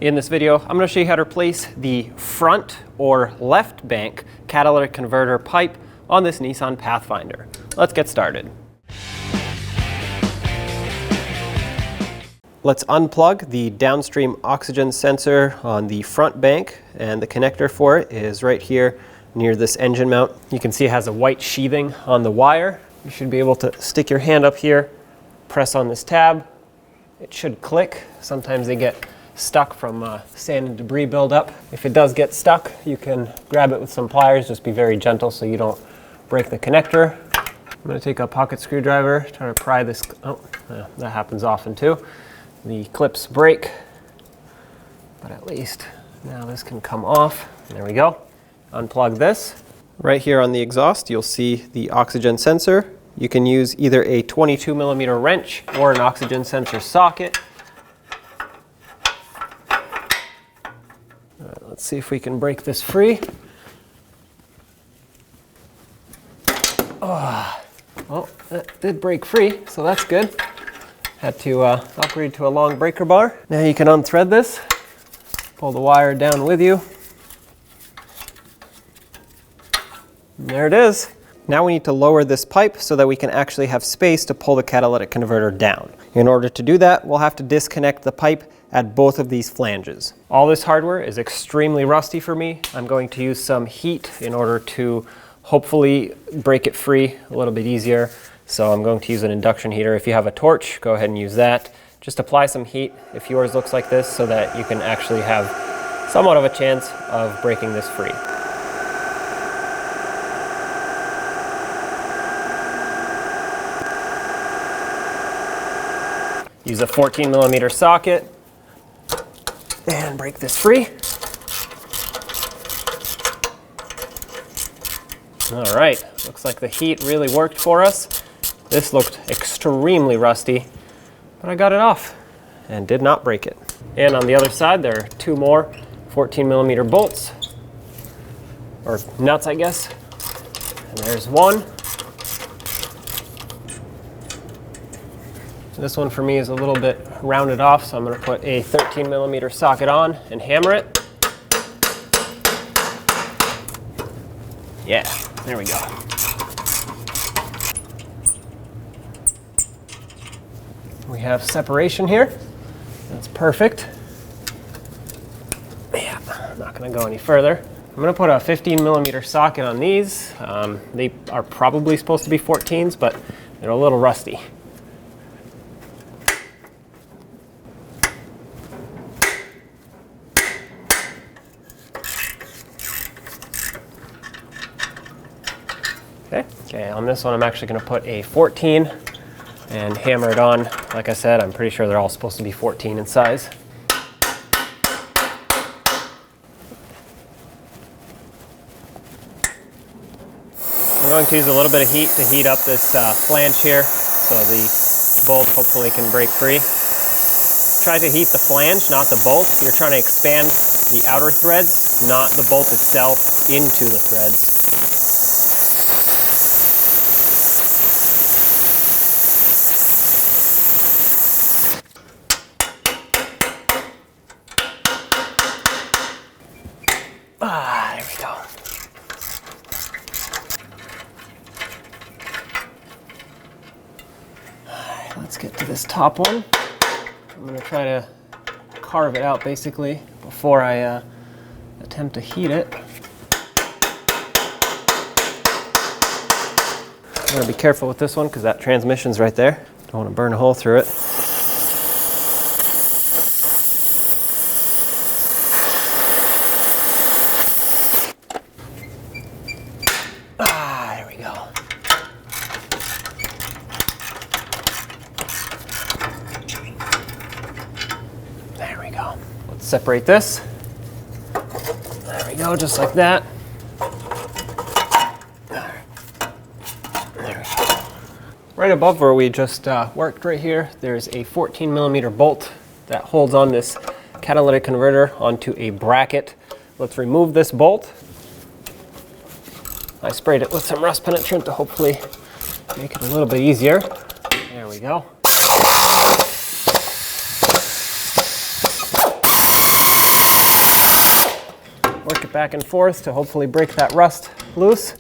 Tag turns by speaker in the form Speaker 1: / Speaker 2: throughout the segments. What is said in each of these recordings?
Speaker 1: In this video, I'm going to show you how to replace the front or left bank catalytic converter pipe on this Nissan Pathfinder. Let's get started. Let's unplug the downstream oxygen sensor on the front bank, and the connector for it is right here near this engine mount. You can see it has a white sheathing on the wire. You should be able to stick your hand up here, press on this tab. It should click. Sometimes they get stuck from sand and debris buildup. If it does get stuck, you can grab it with some pliers. Just be very gentle so you don't break the connector. I'm going to take a pocket screwdriver, try to pry this. Oh, yeah, that happens often too. The clips break, but at least now this can come off. There we go. Unplug this. Right here on the exhaust, you'll see the oxygen sensor. You can use either a 22mm wrench or an oxygen sensor socket. Let's see if we can break this free. Oh, that did break free, so that's good. Had to upgrade to a long breaker bar. Now you can unthread this, pull the wire down with you. And there it is. Now we need to lower this pipe so that we can actually have space to pull the catalytic converter down. In order to do that, we'll have to disconnect the pipe at both of these flanges. All this hardware is extremely rusty for me. I'm going to use some heat in order to hopefully break it free a little bit easier. So I'm going to use an induction heater. If you have a torch, go ahead and use that. Just apply some heat if yours looks like this so that you can actually have somewhat of a chance of breaking this free. Use a 14mm socket and break this free. All right, looks like the heat really worked for us. This looked extremely rusty, but I got it off and did not break it. And on the other side, there are two more 14mm bolts, or nuts, I guess. And there's one. This one for me is a little bit rounded off, so I'm going to put a 13mm socket on and hammer it. Yeah, there we go. We have separation here. That's perfect. Yeah, I'm not going to go any further. I'm going to put a 15mm socket on these. They are probably supposed to be 14s, but they're a little rusty. Okay, on this one I'm actually going to put a 14 and hammer it on. Like I said, I'm pretty sure they're all supposed to be 14 in size. I'm going to use a little bit of heat to heat up this flange here so the bolt hopefully can break free. Try to heat the flange, not the bolt. You're trying to expand the outer threads, not the bolt itself into the threads. There we go. Alright, let's get to this top one. I'm going to try to carve it out basically before I attempt to heat it. I'm going to be careful with this one because that transmission's right there. Don't want to burn a hole through it. There we go. There we go. Let's separate this. There we go, just like that. There we go. Right above where we just worked right here, there's a 14mm bolt that holds on this catalytic converter onto a bracket. Let's remove this bolt. I sprayed it with some rust penetrant to hopefully make it a little bit easier. There we we go. There we go. work it back and forth to hopefully break that rust loose.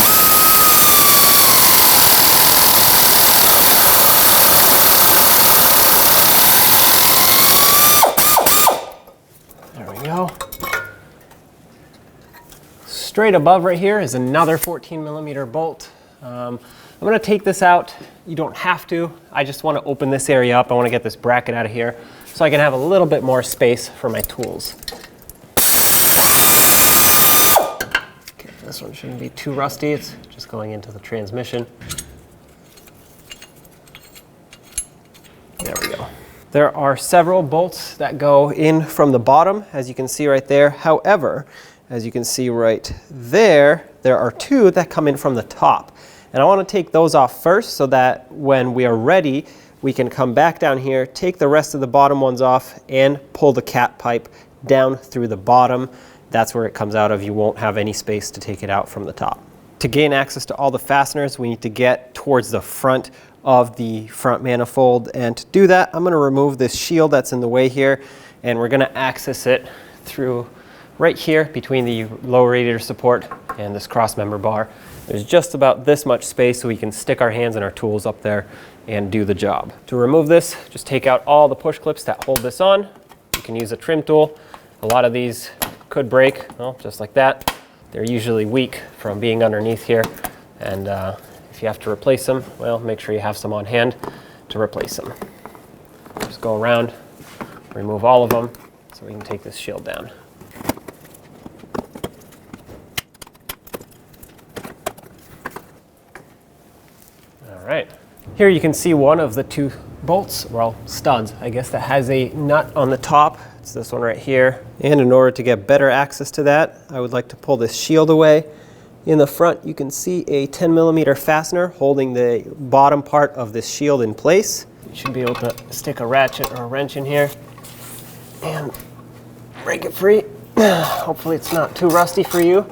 Speaker 1: There we go. Straight above right here is another 14mm bolt. I'm going to take this out. You don't have to. I just want to open this area up. I want to get this bracket out of here so I can have a little bit more space for my tools. Okay, this one shouldn't be too rusty. It's just going into the transmission. There we go. There are several bolts that go in from the bottom, as you can see right there. However, as you can see right there, there are two that come in from the top. And I want to take those off first so that when we are ready, we can come back down here, take the rest of the bottom ones off, and pull the cat pipe down through the bottom. That's where it comes out of. You won't have any space to take it out from the top. To gain access to all the fasteners, we need to get towards the front of the front manifold. And to do that, I'm going to remove this shield that's in the way here, and we're going to access it through right here between the low radiator support and this cross member bar. There's just about this much space so we can stick our hands and our tools up there and do the job. To remove this, just take out all the push clips that hold this on. You can use a trim tool. A lot of these could break, well, just like that. They're usually weak from being underneath here, and if you have to replace them, well, make sure you have some on hand to replace them. Just go around, remove all of them so we can take this shield down. All right, here you can see one of the two bolts, well, studs, I guess, that has a nut on the top. It's this one right here. And in order to get better access to that, I would like to pull this shield away. In the front, you can see a 10mm fastener holding the bottom part of this shield in place. You should be able to stick a ratchet or a wrench in here and break it free. Hopefully it's not too rusty for you.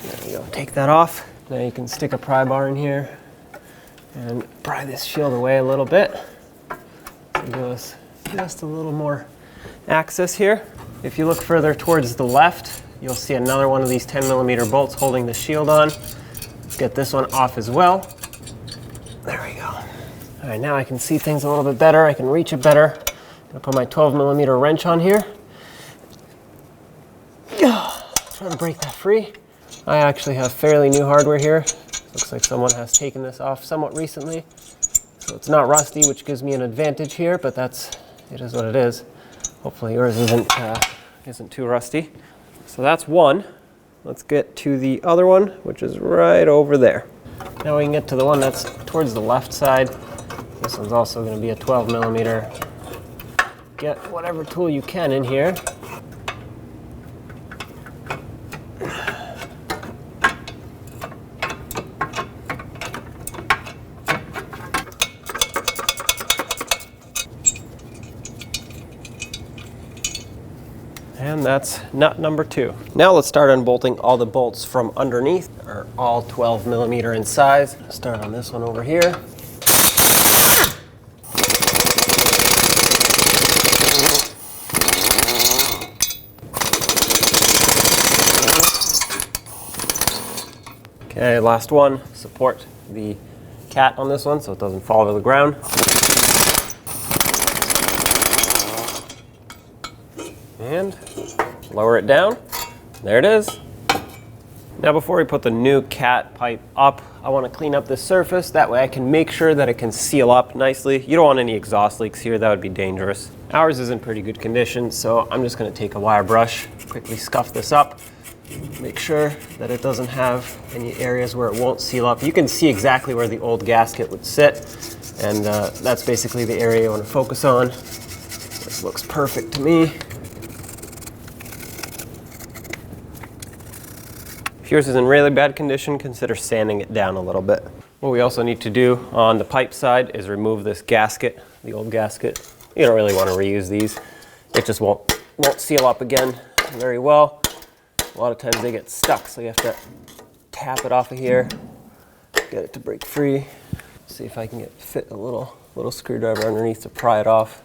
Speaker 1: There you go, take that off. Now you can stick a pry bar in here and pry this shield away a little bit. Give us just a little more access here. If you look further towards the left, you'll see another one of these 10mm bolts holding the shield on. Let's get this one off as well. There we go. All right, now I can see things a little bit better. I can reach it better. I'm gonna put my 12mm wrench on here. Try to break that free. I actually have fairly new hardware here. Looks like someone has taken this off somewhat recently. So it's not rusty, which gives me an advantage here, but it is what it is. Hopefully yours isn't too rusty. So that's one. Let's get to the other one, which is right over there. Now we can get to the one that's towards the left side. This one's also going to be a 12mm. Get whatever tool you can in here. And that's nut number 2. Now let's start unbolting all the bolts from underneath. They're all 12mm in size. Start on this one over here. Okay, last one. Support the cat on this one so it doesn't fall to the ground. And lower it down. There it is. Now before we put the new cat pipe up, I want to clean up this surface. That way I can make sure that it can seal up nicely. You don't want any exhaust leaks here. That would be dangerous. Ours is in pretty good condition, so I'm just going to take a wire brush, quickly scuff this up, make sure that it doesn't have any areas where it won't seal up. You can see exactly where the old gasket would sit, and that's basically the area you want to focus on. This looks perfect to me. If yours is in really bad condition, consider sanding it down a little bit. What we also need to do on the pipe side is remove this gasket, the old gasket. You don't really want to reuse these. It just won't seal up again very well. A lot of times they get stuck, so you have to tap it off of here, get it to break free. See if I can fit a little screwdriver underneath to pry it off.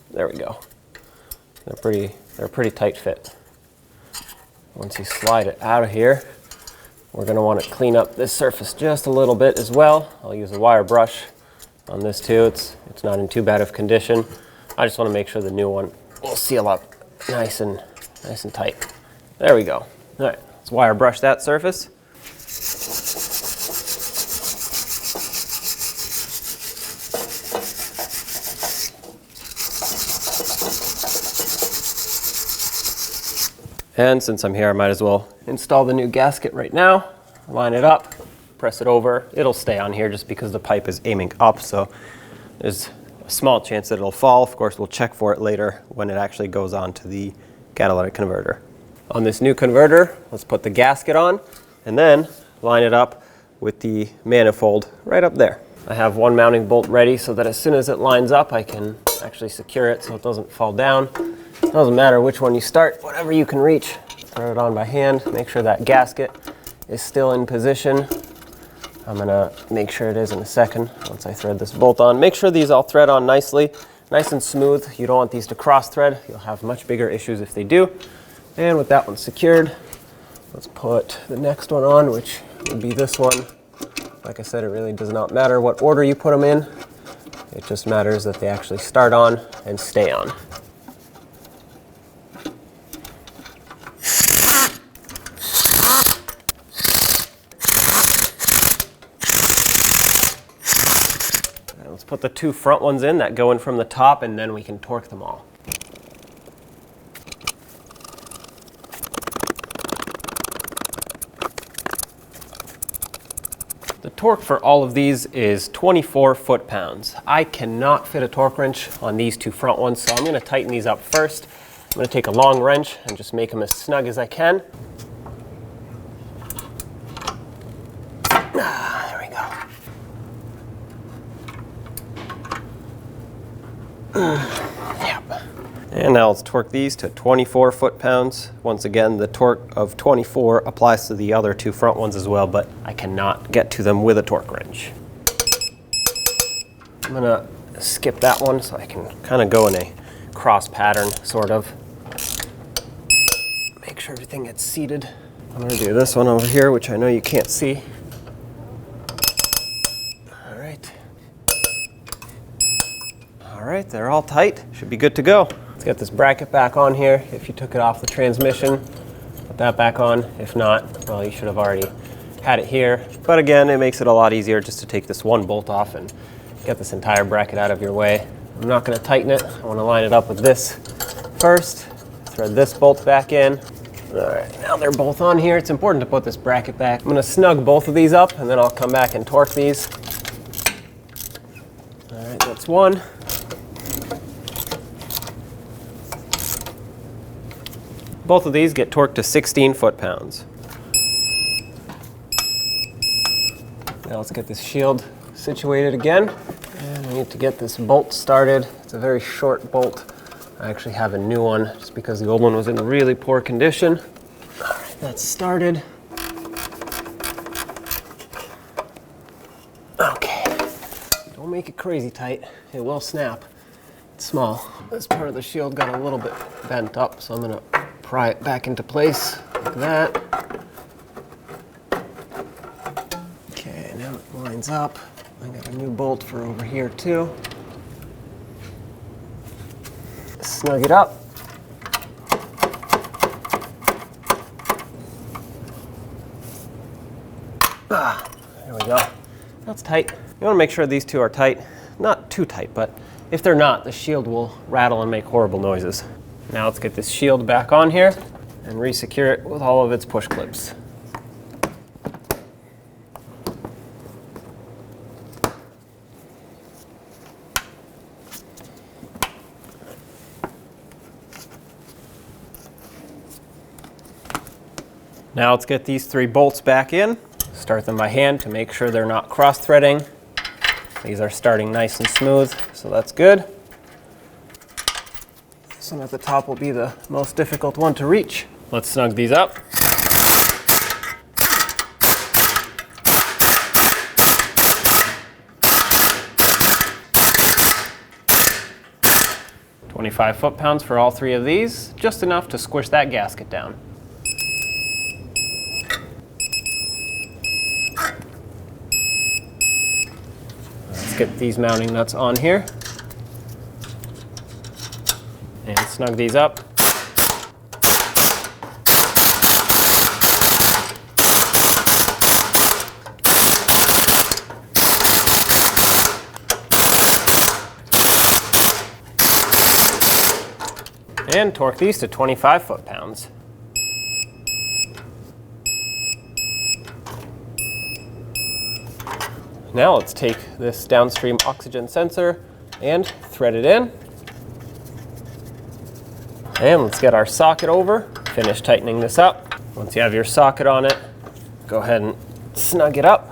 Speaker 1: There we go. they're a pretty tight fit. Once you slide it out of here, we're going to want to clean up this surface just a little bit as well. I'll use a wire brush on this too. It's not in too bad of condition. I just want to make sure the new one will seal up nice and tight. There we go. All right, let's wire brush that surface. And since I'm here, I might as well install the new gasket right now. Line it up, press it over. It'll stay on here just because the pipe is aiming up, so there's a small chance that it'll fall. Of course, we'll check for it later when it actually goes on to the catalytic converter. On this new converter, let's put the gasket on and then line it up with the manifold right up there. I have one mounting bolt ready so that as soon as it lines up, I can actually secure it so it doesn't fall down. It doesn't matter which one you start, whatever you can reach. Throw it on by hand, make sure that gasket is still in position. I'm gonna make sure it is in a second once I thread this bolt on. Make sure these all thread on nicely, nice and smooth. You don't want these to cross thread. You'll have much bigger issues if they do. And with that one secured, let's put the next one on, which would be this one. Like I said, it really does not matter what order you put them in. It just matters that they actually start on and stay on. Let's put the two front ones in that go in from the top, and then we can torque them all. The torque for all of these is 24 foot-pounds. I cannot fit a torque wrench on these two front ones, so I'm going to tighten these up first. I'm going to take a long wrench and just make them as snug as I can. There we go. Yep. And now let's torque these to 24 foot-pounds. Once again, the torque of 24 applies to the other two front ones as well, but I cannot get to them with a torque wrench. I'm gonna skip that one so I can kind of go in a cross pattern, sort of. Make sure everything gets seated. I'm gonna do this one over here, which I know you can't see. All right, they're all tight. Should be good to go. Let's get this bracket back on here. If you took it off the transmission, put that back on. If not, well, you should have already had it here. But again, it makes it a lot easier just to take this one bolt off and get this entire bracket out of your way. I'm not going to tighten it. I want to line it up with this first. Thread this bolt back in. All right, now they're both on here. It's important to put this bracket back. I'm going to snug both of these up, and then I'll come back and torque these. All right, that's one. Both of these get torqued to 16 foot-pounds. Now let's get this shield situated again. And I need to get this bolt started. It's a very short bolt. I actually have a new one just because the old one was in really poor condition. All right, that's started. Okay, don't make it crazy tight. It will snap. It's small. This part of the shield got a little bit bent up, so I'm gonna pry it back into place like that. Okay, now it lines up. I got a new bolt for over here too. Snug it up. There we go. That's tight. You want to make sure these two are tight. Not too tight, but if they're not, the shield will rattle and make horrible noises. Now let's get this shield back on here and re-secure it with all of its push clips. Now let's get these three bolts back in. Start them by hand to make sure they're not cross-threading. These are starting nice and smooth, so that's good. This one at the top will be the most difficult one to reach. Let's snug these up. 25 foot-pounds for all 3 of these, just enough to squish that gasket down. Let's get these mounting nuts on here and snug these up. And torque these to 25 foot-pounds. Now let's take this downstream oxygen sensor and thread it in. And let's get our socket over, finish tightening this up. Once you have your socket on it, go ahead and snug it up.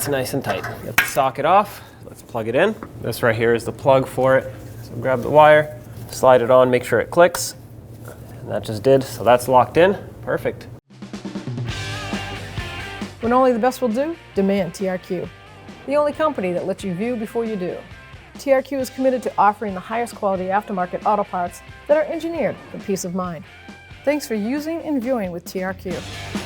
Speaker 1: Nice and tight. Get the socket off. Let's plug it in. This right here is the plug for it. So grab the wire, slide it on, make sure it clicks. And that just did, so that's locked in. Perfect.
Speaker 2: When only the best will do, demand TRQ. The only company that lets you view before you do. TRQ is committed to offering the highest quality aftermarket auto parts that are engineered for peace of mind. Thanks for using and viewing with TRQ.